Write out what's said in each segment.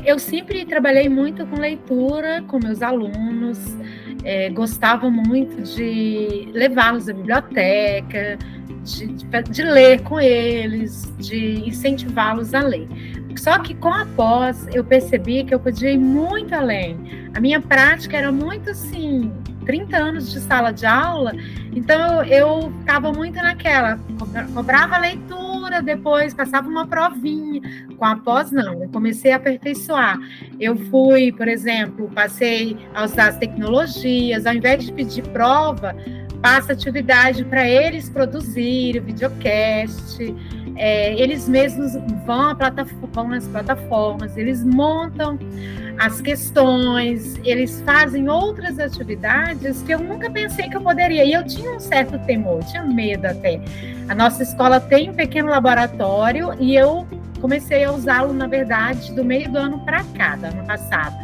Eu sempre trabalhei muito com leitura com meus alunos, gostava muito de levá-los à biblioteca, de ler com eles, de incentivá-los a ler. Só que com a pós eu percebi que eu podia ir muito além. A minha prática era muito assim, 30 anos de sala de aula, então eu ficava muito naquela, cobrava leitura, depois passava uma provinha. Com a pós, não, eu comecei a aperfeiçoar. Eu fui, por exemplo, passei a usar as tecnologias, ao invés de pedir prova, passa atividade para eles produzirem, videocast, eles mesmos vão nas plataformas, eles montam as questões, eles fazem outras atividades que eu nunca pensei que eu poderia. E eu tinha um certo temor, tinha medo até. A nossa escola tem um pequeno laboratório e eu comecei a usá-lo, na verdade, do meio do ano para cá, do ano passado.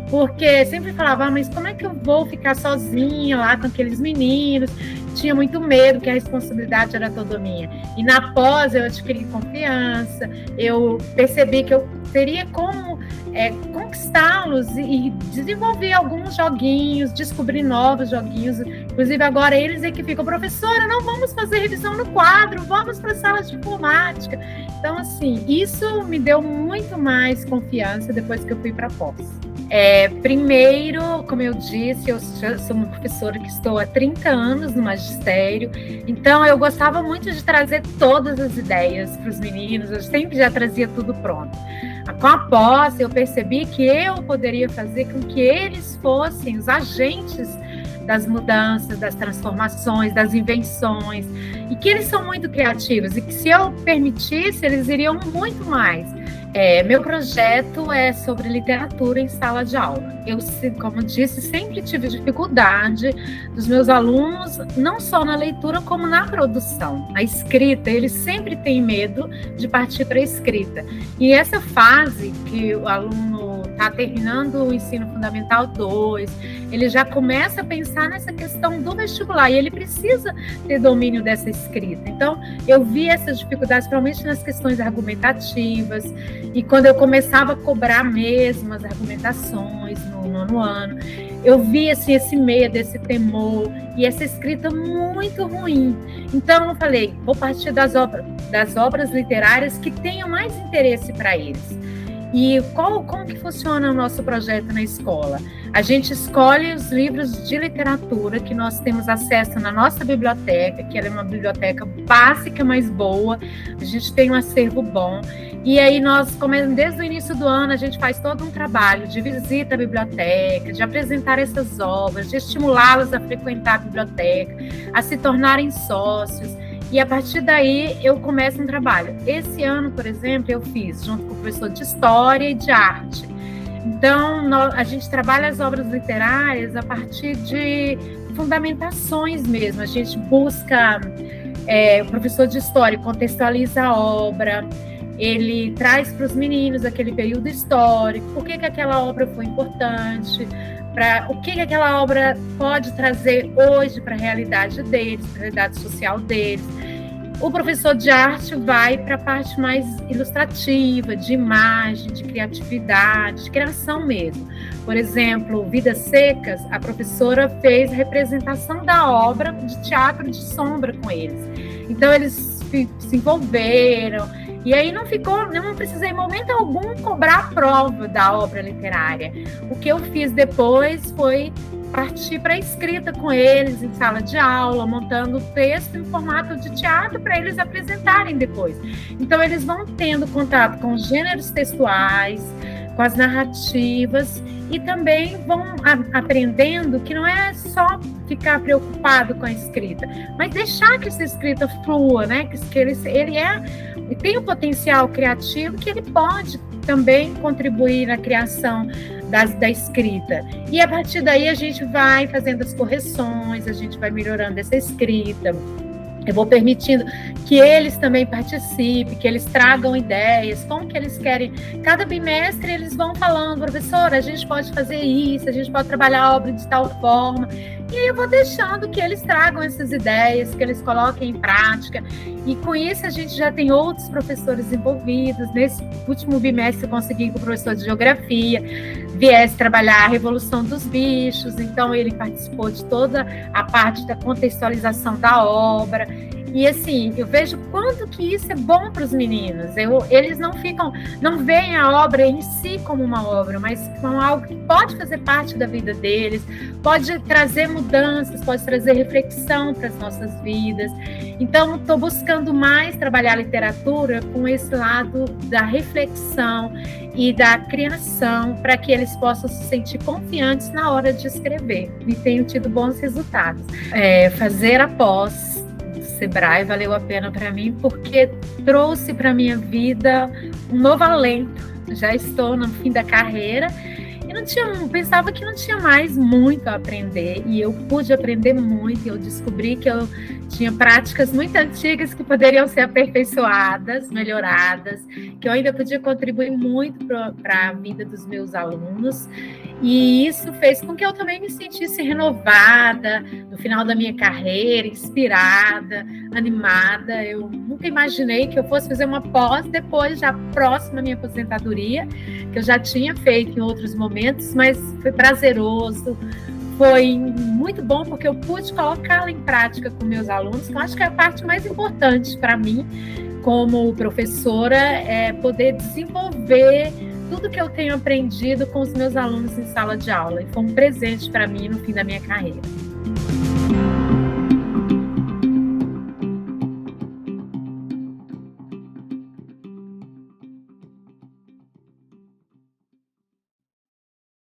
Porque sempre falava, mas como é que eu vou ficar sozinha lá com aqueles meninos? Tinha muito medo, que a responsabilidade era toda minha. E na pós eu adquiri confiança, eu percebi que eu teria como conquistá-los e desenvolver alguns joguinhos, descobrir novos joguinhos. Inclusive agora eles é que ficam, professora, não vamos fazer revisão no quadro, vamos para a sala de informática. Então, assim, isso me deu muito mais confiança depois que eu fui para a pós. Primeiro, como eu disse, eu sou uma professora que estou há 30 anos no magistério, então eu gostava muito de trazer todas as ideias para os meninos, eu sempre já trazia tudo pronto. Com a pós, eu percebi que eu poderia fazer com que eles fossem os agentes das mudanças, das transformações, das invenções, e que eles são muito criativos, e que se eu permitisse, eles iriam muito mais. Meu projeto é sobre literatura em sala de aula. Eu, como disse, sempre tive dificuldade dos meus alunos, não só na leitura, como na produção. A escrita, eles sempre têm medo de partir para a escrita. E essa fase que o aluno está terminando o ensino fundamental 2, ele já começa a pensar nessa questão do vestibular, e ele precisa ter domínio dessa escrita. Então, eu vi essas dificuldades, principalmente nas questões argumentativas, e quando eu começava a cobrar mesmo as argumentações no nono ano, eu vi assim, esse medo, esse temor, e essa escrita muito ruim. Então, eu falei, vou partir das obras literárias que tenham mais interesse para eles. E como que funciona o nosso projeto na escola? A gente escolhe os livros de literatura que nós temos acesso na nossa biblioteca, que ela é uma biblioteca básica, mas boa. A gente tem um acervo bom. E aí nós, desde o início do ano, a gente faz todo um trabalho de visita à biblioteca, de apresentar essas obras, de estimulá-los a frequentar a biblioteca, a se tornarem sócios. E a partir daí eu começo um trabalho. Esse ano, por exemplo, eu fiz junto com o professor de História e de Arte. Então, a gente trabalha as obras literárias a partir de fundamentações mesmo. A gente busca, o professor de História contextualiza a obra, ele traz para os meninos aquele período histórico, por que aquela obra foi importante, o que aquela obra pode trazer hoje para a realidade deles, para a realidade social deles. O professor de arte vai para a parte mais ilustrativa, de imagem, de criatividade, de criação mesmo. Por exemplo, Vidas Secas, a professora fez representação da obra de teatro de sombra com eles. Então, eles se envolveram. E aí não precisei em momento algum cobrar a prova da obra literária. O que eu fiz depois foi partir para a escrita com eles em sala de aula, montando o texto em formato de teatro para eles apresentarem depois. Então eles vão tendo contato com os gêneros textuais, com as narrativas, e também vão aprendendo que não é só ficar preocupado com a escrita, mas deixar que essa escrita flua, né? Que ele tem o potencial criativo, que ele pode também contribuir na criação da escrita. E a partir daí a gente vai fazendo as correções, a gente vai melhorando essa escrita. Eu vou permitindo que eles também participem, que eles tragam ideias, como que eles querem. Cada bimestre eles vão falando, professora, a gente pode fazer isso, a gente pode trabalhar a obra de tal forma. E aí eu vou deixando que eles tragam essas ideias, que eles coloquem em prática. E com isso a gente já tem outros professores envolvidos. Nesse último bimestre eu consegui que o professor de geografia viesse trabalhar a Revolução dos Bichos. Então ele participou de toda a parte da contextualização da obra. E assim, eu vejo quanto que isso é bom para os meninos. Eles não veem a obra em si como uma obra, mas como algo que pode fazer parte da vida deles, pode trazer mudanças, pode trazer reflexão para as nossas vidas. Então, estou buscando mais trabalhar a literatura com esse lado da reflexão e da criação, para que eles possam se sentir confiantes na hora de escrever. E tenho tido bons resultados. Fazer a pós Sebrae valeu a pena para mim, porque trouxe para minha vida um novo alento. Já estou no fim da carreira e pensava que não tinha mais muito a aprender, e eu pude aprender muito. Eu descobri que eu tinha práticas muito antigas que poderiam ser aperfeiçoadas, melhoradas, que eu ainda podia contribuir muito para a vida dos meus alunos. E isso fez com que eu também me sentisse renovada no final da minha carreira, inspirada, animada. Eu nunca imaginei que eu fosse fazer uma pós depois, já próxima à minha aposentadoria, que eu já tinha feito em outros momentos, mas foi prazeroso, foi muito bom, porque eu pude colocá-la em prática com meus alunos, que eu acho que é a parte mais importante para mim, como professora, é poder desenvolver tudo que eu tenho aprendido com os meus alunos em sala de aula. E foi um presente para mim no fim da minha carreira.